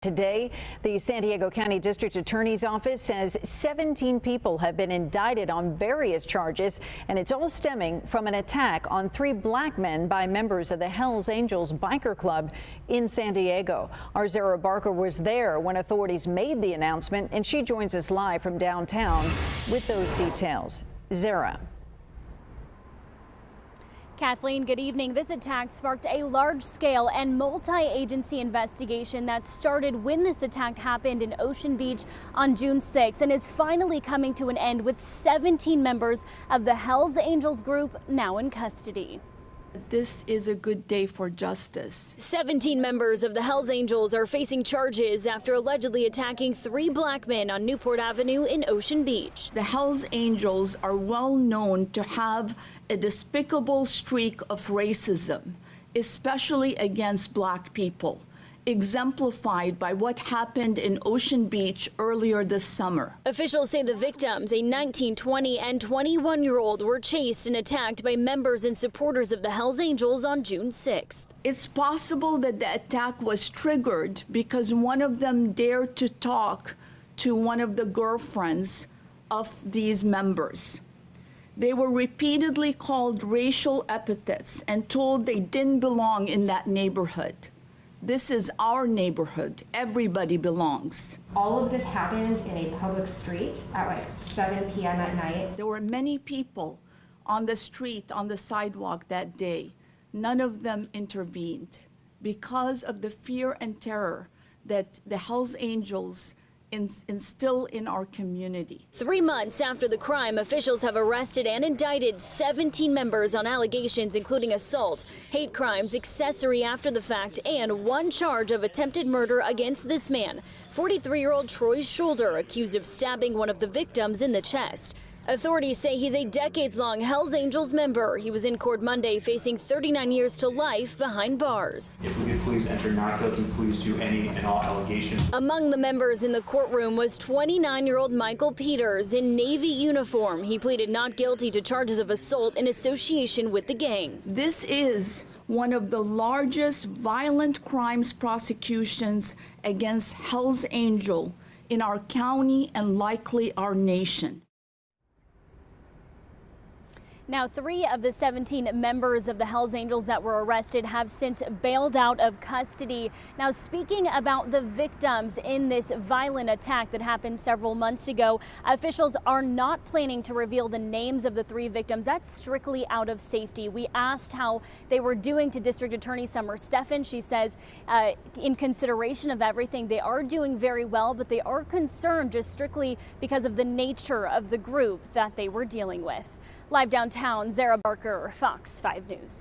Today, the San Diego County District Attorney's Office says 17 people have been indicted on various charges, and it's all stemming from an attack on 3 black men by members of the Hells Angels biker club in San Diego. Our Zara Barker was there when authorities made the announcement, and she joins us live from downtown with those details. Zara. Kathleen, good evening. This attack sparked a large-scale and multi-agency investigation that started when this attack happened in Ocean Beach on June 6 and is finally coming to an end with 17 members of the Hells Angels group now in custody. This is a good day for justice. 17 members of the Hells Angels are facing charges after allegedly attacking 3 black men on Newport Avenue in Ocean Beach. The Hells Angels are well known to have a despicable streak of racism, especially against black people, exemplified by what happened in Ocean Beach earlier this summer. Officials say the victims, a 19, 20, and 21-year-old, were chased and attacked by members and supporters of the Hells Angels on June 6th. It's possible that the attack was triggered because one of them dared to talk to one of the girlfriends of these members. They were repeatedly called racial epithets and told they didn't belong in that neighborhood. This is our neighborhood. Everybody belongs. All of this happened in a public street at like 7 p.m. at night. There were many people on the street, on the sidewalk that day. None of them intervened because of the fear and terror that the Hells Angels instill in our community. 3 months after the crime, officials have arrested and indicted 17 members on allegations including assault, hate crimes, accessory after the fact, and 1 charge of attempted murder against this man, 43-year-old Troy Schulder, accused of stabbing one of the victims in the chest. Authorities say he's a decades-long Hells Angels member. He was in court Monday facing 39 years to life behind bars. If we could please enter not guilty pleas to any and all allegations. Among the members in the courtroom was 29-year-old Michael Peters in Navy uniform. He pleaded not guilty to charges of assault in association with the gang. This is one of the largest violent crimes prosecutions against Hells Angel in our county and likely our nation. Now, 3 of the 17 members of the Hells Angels that were arrested have since bailed out of custody. Now, speaking about the victims in this violent attack that happened several months ago, officials are not planning to reveal the names of the 3 victims. That's strictly out of safety. We asked how they were doing to District Attorney Summer Stephan. She says in consideration of everything, they are doing very well, but they are concerned just strictly because of the nature of the group that they were dealing with. Live downtown, Zara Barker, Fox 5 News.